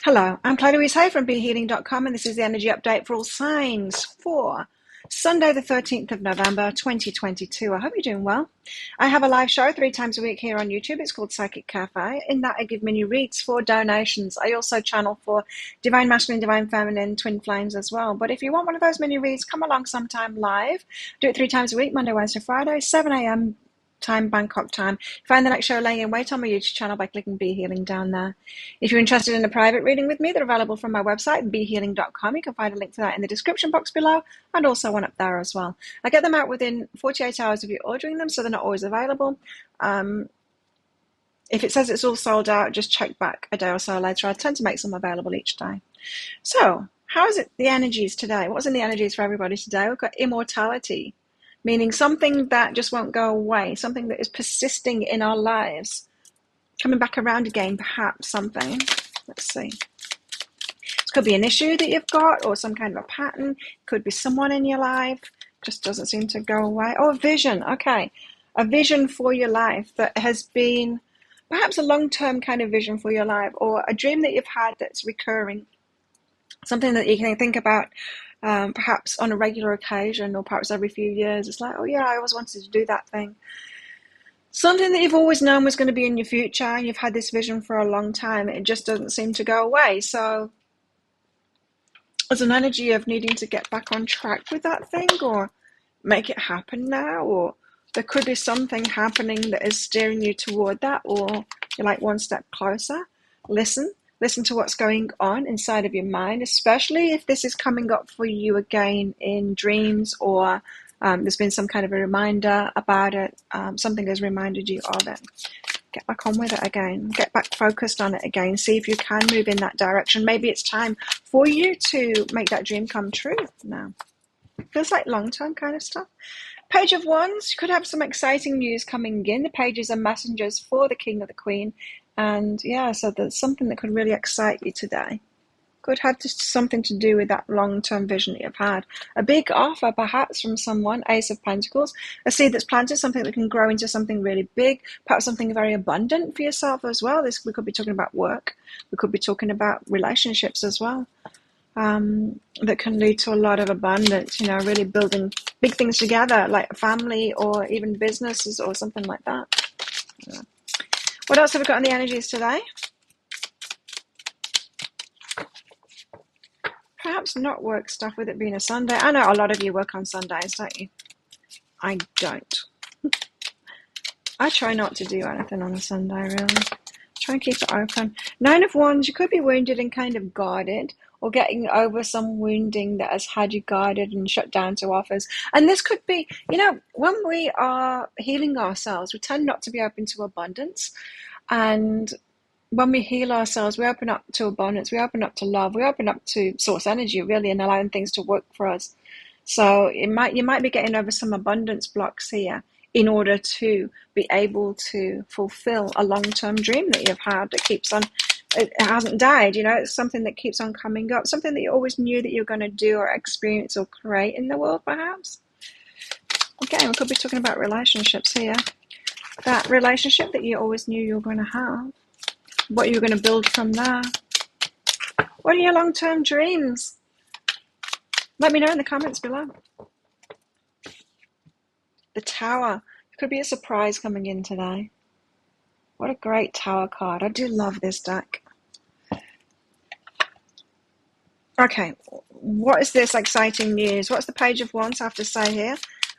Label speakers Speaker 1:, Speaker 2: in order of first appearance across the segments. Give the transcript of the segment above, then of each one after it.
Speaker 1: Hello, I'm Claire Louise Hay from BeHealing.com, and this is the energy update for all signs for Sunday, the 13th of November, 2022. I hope you're doing well. I have a live show 3 times a week here on YouTube. It's called Psychic Cafe. In that, I give mini reads for donations. I also channel for Divine Masculine, Divine Feminine, Twin Flames as well. But if you want one of those mini reads, come along sometime live. Do it 3 times a week, Monday, Wednesday, Friday, 7 a.m. time, Bangkok time. Find the next show laying in wait on my YouTube channel by clicking Be Healing down there. If you're interested in a private reading with me, they're available from my website, BeHealing.com. You can find a link to that in the description box below, and also one up there as well. I get them out within 48 hours of you ordering them, so they're not always available. If it says it's all sold out, just check back a day or so later. I tend to make some available each day. So, how is it the energies today? What's in the energies for everybody today? We've got immortality, meaning something that just won't go away, something that is persisting in our lives, coming back around again, perhaps something. Let's see. This could be an issue that you've got, or some kind of a pattern. It could be someone in your life, just doesn't seem to go away. Oh, a vision. Okay, a vision for your life that has been perhaps a long-term kind of vision for your life, or a dream that you've had that's recurring, something that you can think about perhaps on a regular occasion, or perhaps every few years. It's like, oh yeah, I always wanted to do that thing. Something that you've always known was going to be in your future, and you've had this vision for a long time. It just doesn't seem to go away. So there's an energy of needing to get back on track with that thing, or make it happen now, or there could be something happening that is steering you toward that, or you're like one step closer. Listen to what's going on inside of your mind, especially if this is coming up for you again in dreams, or there's been some kind of a reminder about it. Something has reminded you of it. Get back on with it again. Get back focused on it again. See if you can move in that direction. Maybe it's time for you to make that dream come true now. Feels like long-term kind of stuff. Page of Wands. You could have some exciting news coming in. The pages are messengers for the King or the Queen. And yeah, so there's something that could really excite you today. Could have just something to do with that long-term vision that you've had. A big offer, perhaps, from someone. Ace of Pentacles. A seed that's planted, something that can grow into something really big. Perhaps something very abundant for yourself as well. We could be talking about work. We could be talking about relationships as well. That can lead to a lot of abundance. You know, really building big things together, like a family or even businesses or something like that. Yeah. What else have we got in the energies today? Perhaps not work stuff, with it being a Sunday. I know a lot of you work on Sundays, don't you? I don't. I try not to do anything on a Sunday, really. Try and keep it open. 9 of Wands, you could be wounded and kind of guarded, or getting over some wounding that has had you guarded and shut down to offers. And this could be, you know, when we are healing ourselves, we tend not to be open to abundance. And when we heal ourselves, we open up to abundance, we open up to love, we open up to source energy, really, and allowing things to work for us. So you might be getting over some abundance blocks here in order to be able to fulfill a long-term dream that you've had that keeps on, it hasn't died, you know, it's something that keeps on coming up, something that you always knew that you're going to do or experience or create in the world, perhaps. Okay, we could be talking about relationships here. That relationship that you always knew you were going to have, what you're going to build from there. What are your long-term dreams? Let me know in the comments below. The Tower. It could be a surprise coming in today. What a great Tower card. I do love this deck. Okay, what is this exciting news? What's the Page of Wands have to say here?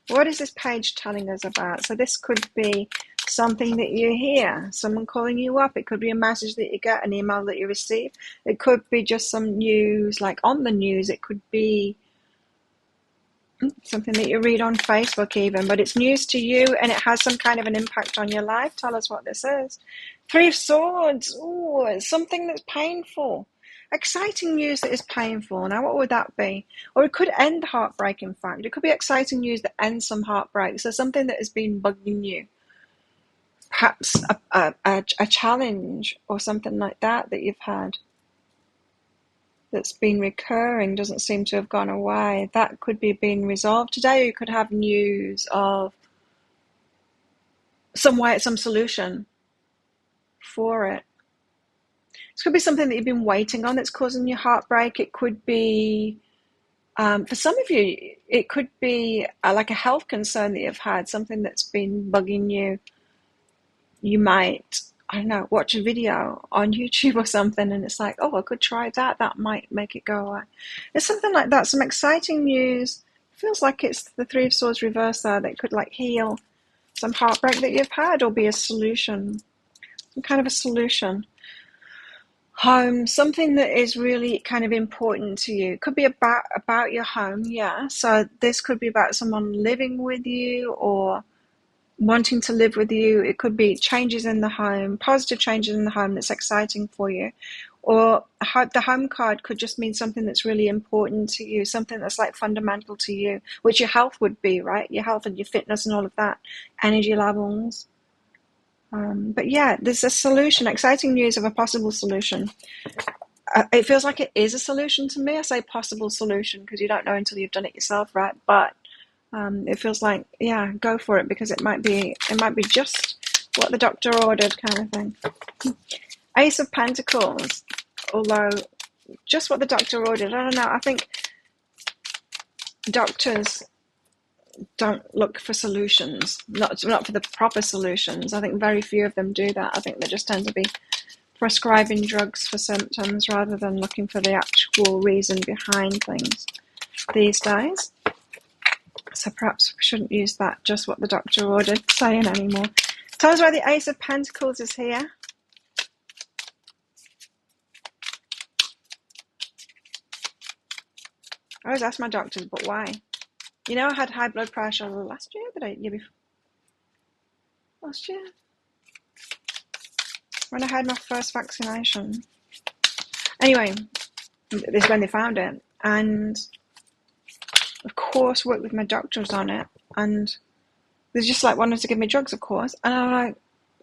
Speaker 1: What is this page telling us about? So this could be something that you hear, someone calling you up. It could be a message that you get, an email that you receive. It could be just some news, like on the news. It could be something that you read on Facebook even, but it's news to you and it has some kind of an impact on your life. Tell us what this is. 3 of Swords. Oh, it's something that's painful. Exciting news that is painful. Now, what would that be? Or it could end heartbreak, in fact. It could be exciting news that ends some heartbreak. So something that has been bugging you. Perhaps a challenge or something like that you've had that's been recurring, doesn't seem to have gone away. That could be being resolved today. Or you could have news of some way, some solution for it. This could be something that you've been waiting on that's causing you heartbreak. It could be, for some of you, it could be like a health concern that you've had, something that's been bugging you. You might, I don't know, watch a video on YouTube or something, and it's like, oh, I could try that. That might make it go away. It's something like that. Some exciting news. Feels like it's the Three of Swords reversed there that could like heal some heartbreak that you've had, or be a solution, some kind of a solution. Home, something that is really kind of important to you. Could be about your home, yeah. So this could be about someone living with you or wanting to live with you. It could be changes in the home, positive changes in the home that's exciting for you. Or the home card could just mean something that's really important to you, something that's like fundamental to you, which your health would be, right? Your health and your fitness and all of that, energy levels. But yeah, there's a solution, exciting news of a possible solution. It feels like it is a solution to me. I say possible solution because you don't know until you've done it yourself, right? But it feels like, yeah, go for it, because it might be just what the doctor ordered, kind of thing. Ace of Pentacles, although just what the doctor ordered, I don't know. I think doctors don't look for solutions, not for the proper solutions. I think very few of them do that. I think they just tend to be prescribing drugs for symptoms rather than looking for the actual reason behind things these days. So perhaps we shouldn't use that just what the doctor ordered saying anymore. Tell us why the Ace of Pentacles is here. I always ask my doctors, but why? You know, I had high blood pressure last year, year before? Last year? When I had my first vaccination. Anyway, this is when they found it. And, of course, worked with my doctors on it. And they just, like, wanted to give me drugs, of course. And I'm like,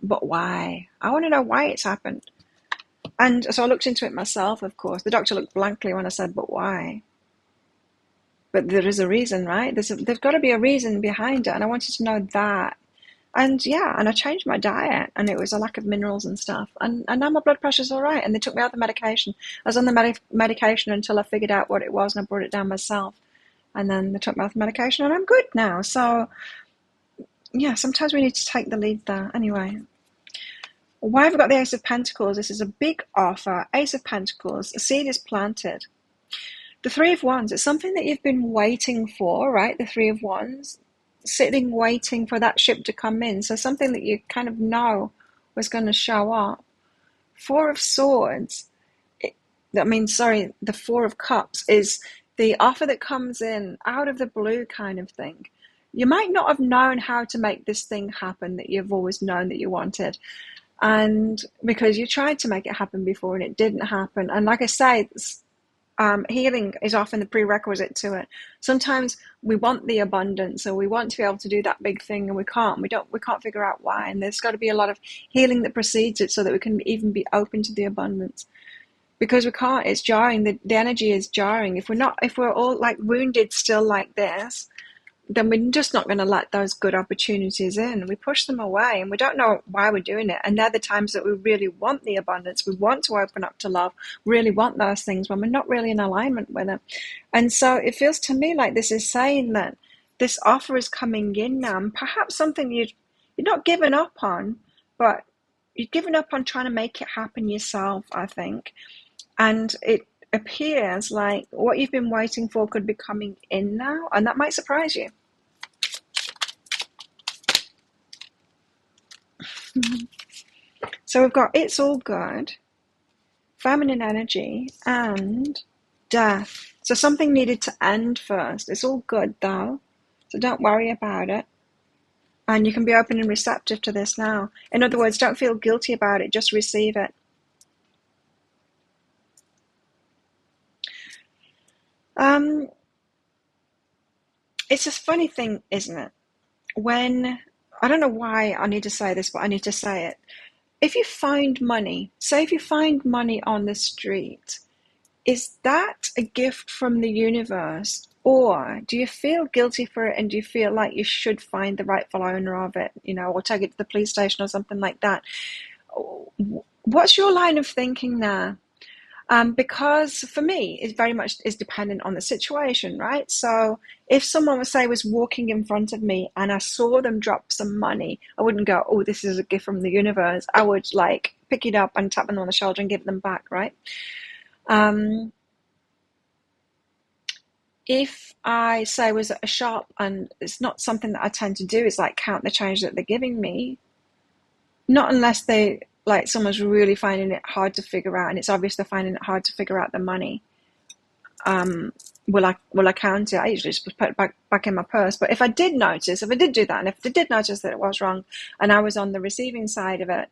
Speaker 1: but why? I want to know why it's happened. And so I looked into it myself, of course. The doctor looked blankly when I said, but why? But there is a reason, right? There's got to be a reason behind it, and I wanted to know that. And yeah, and I changed my diet, and it was a lack of minerals and stuff. And now my blood pressure's all right, and they took me out of the medication. I was on the medication until I figured out what it was, and I brought it down myself. And then they took me out of the medication, and I'm good now. So yeah, sometimes we need to take the lead there. Anyway, why have I got the Ace of Pentacles? This is a big offer. Ace of Pentacles, a seed is planted. The Three of Wands, it's something that you've been waiting for, right? The Three of Wands, sitting waiting for that ship to come in. So something that you kind of know was going to show up. Four of Swords, the Four of Cups is the offer that comes in out of the blue kind of thing. You might not have known how to make this thing happen that you've always known that you wanted. And because you tried to make it happen before and it didn't happen. And like I say, healing is often the prerequisite to it. Sometimes we want the abundance, or we want to be able to do that big thing, and we can't. We can't figure out why. And there's got to be a lot of healing that precedes it, so that we can even be open to the abundance. Because we can't. It's jarring. The energy is jarring. If we're all like wounded still like this, then we're just not going to let those good opportunities in. We push them away, and we don't know why we're doing it. And they're the times that we really want the abundance. We want to open up to love, really want those things when we're not really in alignment with it. And so it feels to me like this is saying that this offer is coming in now, and perhaps something you're not giving up on, but you've given up on trying to make it happen yourself, I think. And it appears like what you've been waiting for could be coming in now, and that might surprise you. So we've got it's all good, feminine energy, and death. So something needed to end first. It's all good though, so don't worry about it. And you can be open and receptive to this now. In other words, don't feel guilty about it, just receive it. It's a funny thing, isn't it? When, I don't know why I need to say this, but I need to say it. If you find money, say if you find money on the street, is that a gift from the universe? Or do you feel guilty for it, and do you feel like you should find the rightful owner of it, or take it to the police station or something like that? What's your line of thinking there? Because for me, it very much is dependent on the situation, right? So if someone was, say, was walking in front of me and I saw them drop some money, I wouldn't go, oh, this is a gift from the universe. I would like pick it up and tap them on the shoulder and give them back, right? Um, if I say was at a shop and it's not something that I tend to do, is like count the change that they're giving me, not unless they like someone's really finding it hard to figure out, and it's obvious they're finding it hard to figure out the money. Will I count it? I usually just put it back in my purse. But if I did notice, if I did do that, and if I did notice that it was wrong, and I was on the receiving side of it,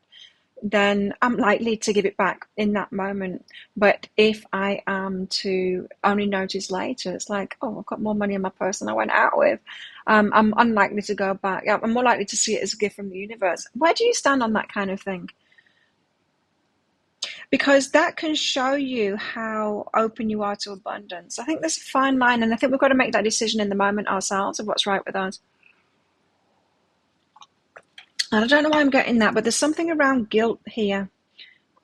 Speaker 1: then I'm likely to give it back in that moment. But if I am to only notice later, it's like, oh, I've got more money in my purse than I went out with. I'm unlikely to go back. I'm more likely to see it as a gift from the universe. Where do you stand on that kind of thing? Because that can show you how open you are to abundance. I think there's a fine line, and I think we've got to make that decision in the moment ourselves of what's right with us. And I don't know why I'm getting that, but there's something around guilt here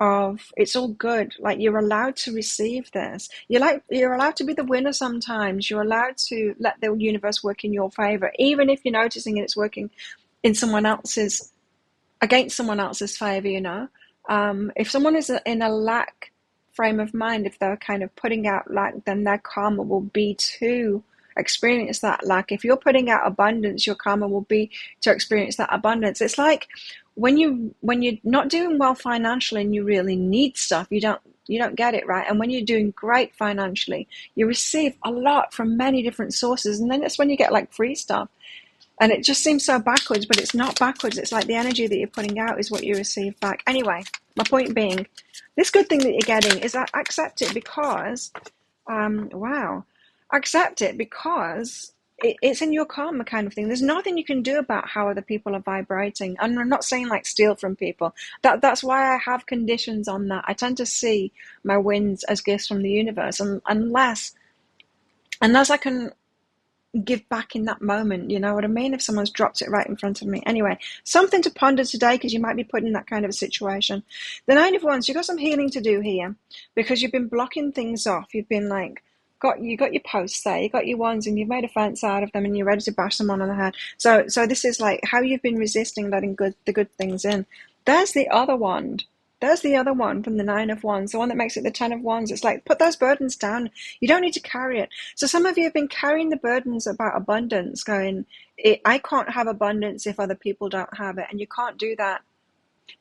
Speaker 1: of it's all good. Like you're allowed to receive this. You're allowed to be the winner sometimes. You're allowed to let the universe work in your favor, even if you're noticing it's working in someone else's against someone else's favor, you know. If someone is in a lack frame of mind, if they're kind of putting out lack, then their karma will be to experience that lack. If you're putting out abundance, your karma will be to experience that abundance. It's like when you're not doing well financially and you really need stuff, you don't get it, right? And when you're doing great financially, you receive a lot from many different sources, and then that's when you get like free stuff. And it just seems so backwards, but it's not backwards. It's like the energy that you're putting out is what you receive back. Anyway, my point being, this good thing that you're getting is that accept it because, accept it because it's in your karma kind of thing. There's nothing you can do about how other people are vibrating. And I'm not saying like steal from people. That's why I have conditions on that. I tend to see my wins as gifts from the universe, unless I can give back in that moment, you know what I mean? If someone's dropped it right in front of me. Anyway, something to ponder today because you might be put in that kind of a situation. The Nine of Wands, you've got some healing to do here because you've been blocking things off. You've been like, you got your posts there, you got your wands, and you've made a fence out of them, and you're ready to bash someone on the head. So this is like how you've been resisting letting the good things in. There's the other wand. There's the other one from the Nine of Wands, the one that makes it the Ten of Wands. It's like, put those burdens down. You don't need to carry it. So some of you have been carrying the burdens about abundance, going, I can't have abundance if other people don't have it. And you can't do that.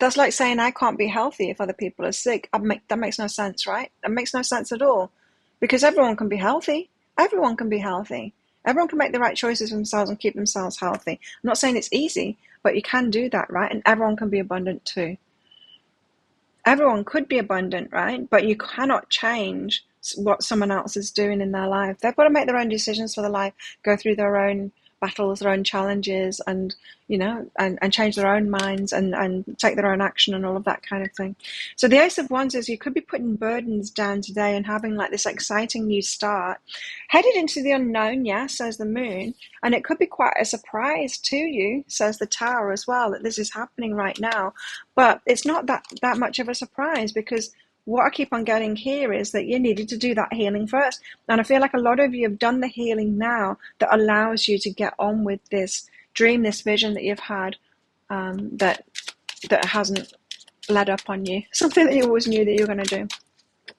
Speaker 1: That's like saying, I can't be healthy if other people are sick. That makes no sense, right? That makes no sense at all. Because everyone can be healthy. Everyone can be healthy. Everyone can make the right choices for themselves and keep themselves healthy. I'm not saying it's easy, but you can do that, right? And everyone can be abundant too. Everyone could be abundant, right? But you cannot change what someone else is doing in their life. They've got to make their own decisions for their life, go through their own battles, their own challenges, and and change their own minds and take their own action and all of that kind of thing. So the Ace of Wands is you could be putting burdens down today and having like this exciting new start, headed into the unknown, says the Moon, and it could be quite a surprise to you, says the Tower as well, that this is happening right now. But it's not that much of a surprise because what I keep on getting here is that you needed to do that healing first. And I feel like a lot of you have done the healing now that allows you to get on with this dream, this vision that you've had that hasn't led up on you. Something that you always knew that you were going to do.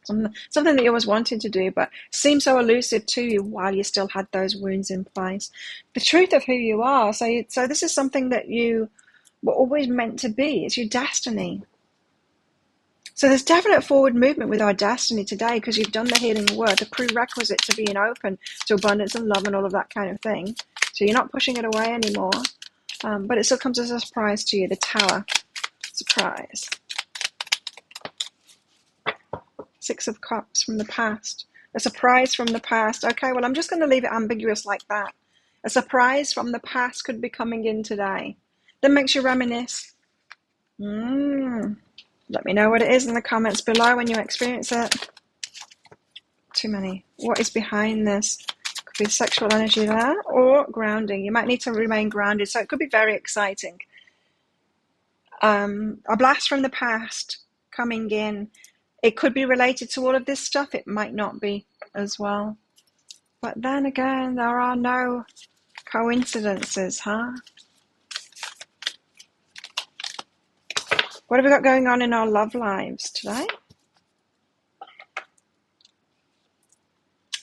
Speaker 1: Something that you always wanted to do, but seemed so elusive to you while you still had those wounds in place. The truth of who you are. So this is something that you were always meant to be. It's your destiny. So there's definite forward movement with our destiny today because you've done the healing work, the prerequisite to being open to abundance and love and all of that kind of thing. So you're not pushing it away anymore, but it still comes as a surprise to you, the Tower. Surprise. Six of Cups from the past. A surprise from the past. Okay, well, I'm just going to leave it ambiguous like that. A surprise from the past could be coming in today. That makes you reminisce. Let me know what it is in the comments below when you experience it. Too many. What is behind this? Could be sexual energy there or grounding. You might need to remain grounded, so it could be very exciting. A blast from the past coming in. It could be related to all of this stuff. It might not be as well. But then again, there are no coincidences, huh? What have we got going on in our love lives today?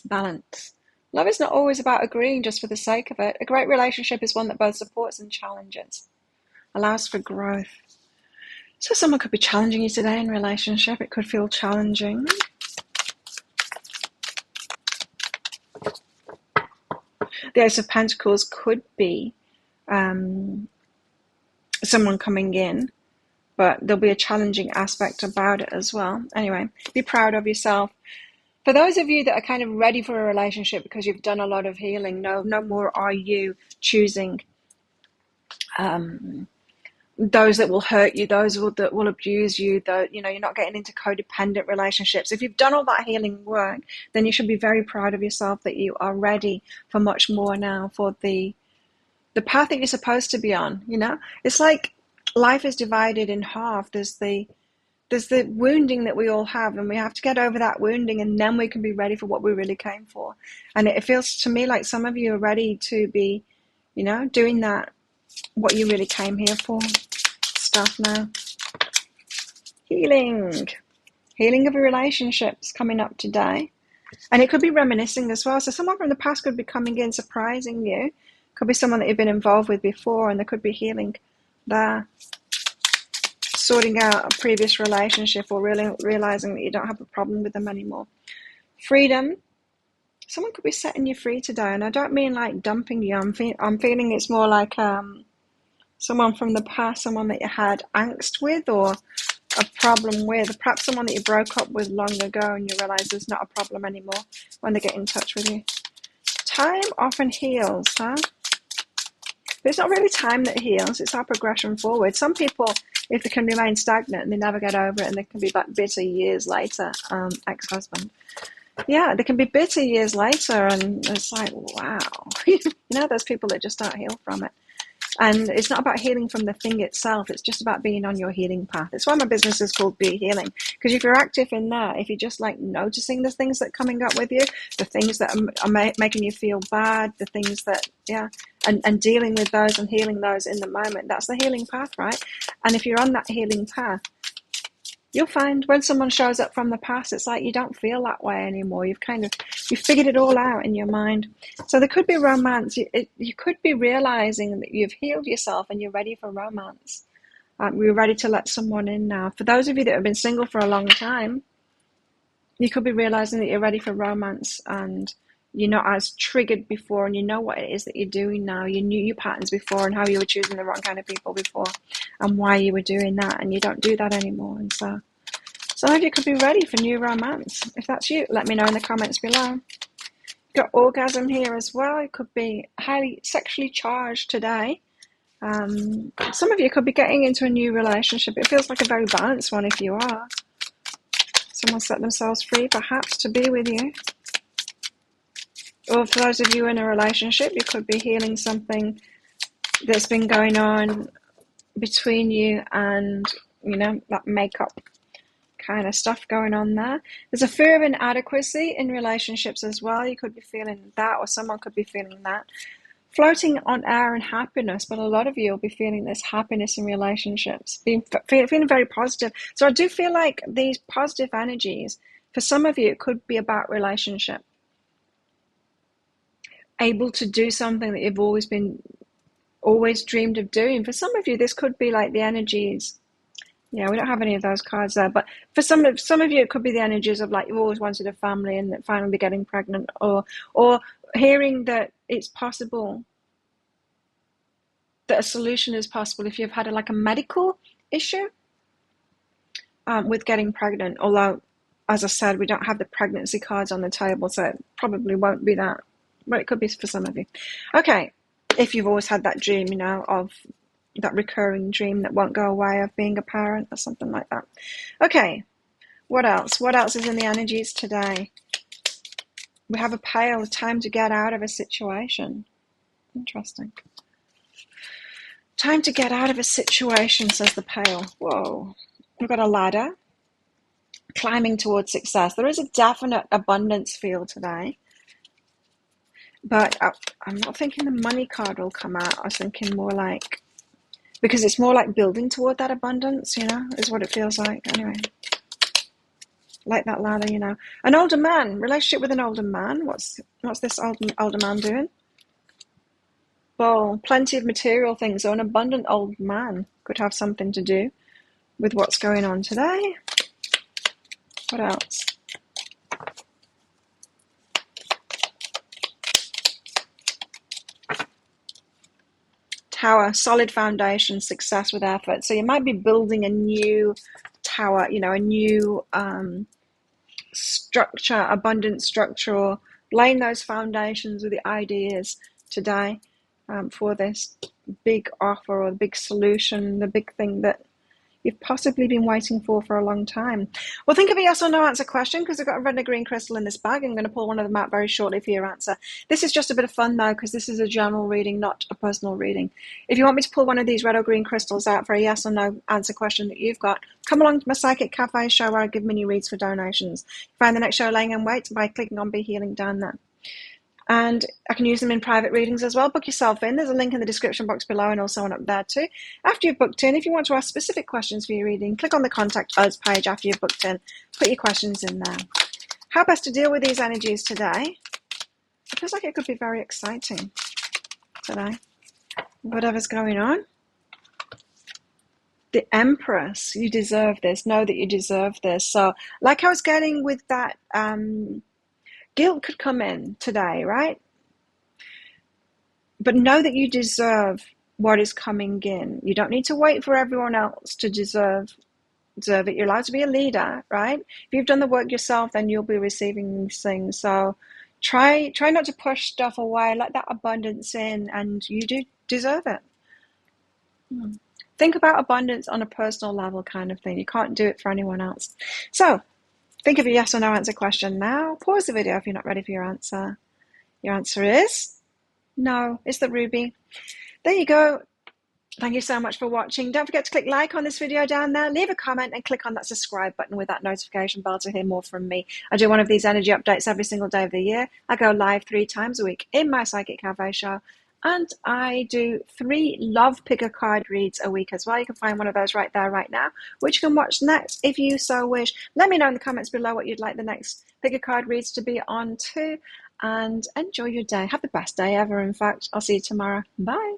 Speaker 1: Balance. Love is not always about agreeing just for the sake of it. A great relationship is one that both supports and challenges, allows for growth. So someone could be challenging you today in relationship. It could feel challenging. The Ace of Pentacles could be someone coming in, but there'll be a challenging aspect about it as well. Anyway, be proud of yourself. For those of you that are kind of ready for a relationship because you've done a lot of healing, no more are you choosing those that will hurt you, those that will abuse you, you're not getting into codependent relationships. If you've done all that healing work, then you should be very proud of yourself that you are ready for much more now, for the path that you're supposed to be on. It's like life is divided in half. There's the wounding that we all have, and we have to get over that wounding, and then we can be ready for what we really came for. And it feels to me like some of you are ready to be, doing that, what you really came here for stuff now. Healing of your relationships coming up today. And it could be reminiscing as well. So someone from the past could be coming in, surprising you. Could be someone that you've been involved with before, and there could be healing there. Sorting out a previous relationship, or really realizing that you don't have a problem with them anymore. Freedom. Someone could be setting you free today, and I don't mean like dumping you. I'm feeling it's more like someone from the past, someone that you had angst with or a problem with, perhaps someone that you broke up with long ago and you realize there's not a problem anymore when they get in touch with you. Time often heals, huh? But it's not really time that heals, it's our progression forward. Some people, if they can remain stagnant and they never get over it, and they can be like bitter years later, ex-husband. Yeah, they can be bitter years later, and it's like, wow. There's people that just don't heal from it. And it's not about healing from the thing itself. It's just about being on your healing path. It's why my business is called Be Healing. Because if you're active in that, if you're just like noticing the things that are coming up with you, the things that are making you feel bad, the things that, and dealing with those and healing those in the moment, that's the healing path, right? And if you're on that healing path, you'll find when someone shows up from the past, it's like you don't feel that way anymore. You've figured it all out in your mind. So there could be romance. You could be realizing that you've healed yourself and you're ready for romance. You're ready to let someone in now. For those of you that have been single for a long time, you could be realizing that you're ready for romance, and you're not as triggered before, and you know what it is that you're doing now. You knew your patterns before and how you were choosing the wrong kind of people before and why you were doing that, and you don't do that anymore. And so some of you could be ready for new romance. If that's you, let me know in the comments below. Got orgasm here as well. It could be highly sexually charged today. Some of you could be getting into a new relationship. It feels like a very balanced one if you are. Someone set themselves free perhaps to be with you. Or for those of you in a relationship, you could be healing something that's been going on between you, and, that makeup kind of stuff going on there. There's a fear of inadequacy in relationships as well. You could be feeling that, or someone could be feeling that. Floating on air and happiness, but a lot of you will be feeling this happiness in relationships, feeling very positive. So I do feel like these positive energies, for some of you, it could be about relationship. Able to do something that you've always dreamed of doing. For some of you, this could be like the energies. Yeah, we don't have any of those cards there, but for some of you, it could be the energies of like you've always wanted a family and that finally getting pregnant, or hearing that it's possible, that a solution is possible if you've had a medical issue with getting pregnant. Although, as I said, we don't have the pregnancy cards on the table, so it probably won't be that. But it could be for some of you. Okay, if you've always had that dream, of that recurring dream that won't go away of being a parent or something like that. Okay, what else? What else is in the energies today? We have a pail, time to get out of a situation. Interesting. Time to get out of a situation, says the Pale. Whoa. We've got a ladder climbing towards success. There is a definite abundance feel today. But I'm not thinking the money card will come out. I was thinking more like, because it's more like building toward that abundance, you know, is what it feels like. Anyway, like that ladder, you know. An older man, relationship with an older man. What's this older man doing? Well, plenty of material things. So an abundant old man could have something to do with what's going on today. What else? Tower, solid foundation, success with effort. So you might be building a new tower, you know, a new structure, abundant structure, or laying those foundations with the ideas today for this big offer or the big solution, the big thing that you've possibly been waiting for a long time. Well, think of a yes or no answer question, because I've got a red and a green crystal in this bag. I'm going to pull one of them out very shortly for your answer. This is just a bit of fun, though, because this is a general reading, not a personal reading. If you want me to pull one of these red or green crystals out for a yes or no answer question that you've got, come along to my Psychic Cafe show where I give mini reads for donations. Find the next show laying in wait by clicking on Be Healing down there. And I can use them in private readings as well. Book yourself in. There's a link in the description box below and also one up there too. After you've booked in, if you want to ask specific questions for your reading, click on the Contact Us page after you've booked in. Put your questions in there. How best to deal with these energies today? It feels like it could be very exciting today. Whatever's going on. The Empress. You deserve this. Know that you deserve this. So like I was getting with that... guilt could come in today, right? But know that you deserve what is coming in. You don't need to wait for everyone else to deserve it. You're allowed to be a leader, right? If you've done the work yourself, then you'll be receiving these things. So try not to push stuff away. Let that abundance in, and you do deserve it. Think about abundance on a personal level kind of thing. You can't do it for anyone else. So think of a yes or no answer question now. Pause the video if you're not ready for your answer. Your answer is no. It's the ruby. There you go. Thank you so much for watching. Don't forget to click like on this video down there. Leave a comment and click on that subscribe button with that notification bell to hear more from me. I do one of these energy updates every single day of the year. I go live 3 times a week in my Psychic Cafe show. And I do 3 love picker card reads a week as well. You can find one of those right there, right now, which you can watch next if you so wish. Let me know in the comments below what you'd like the next picker card reads to be on too. And enjoy your day. Have the best day ever, in fact. I'll see you tomorrow. Bye.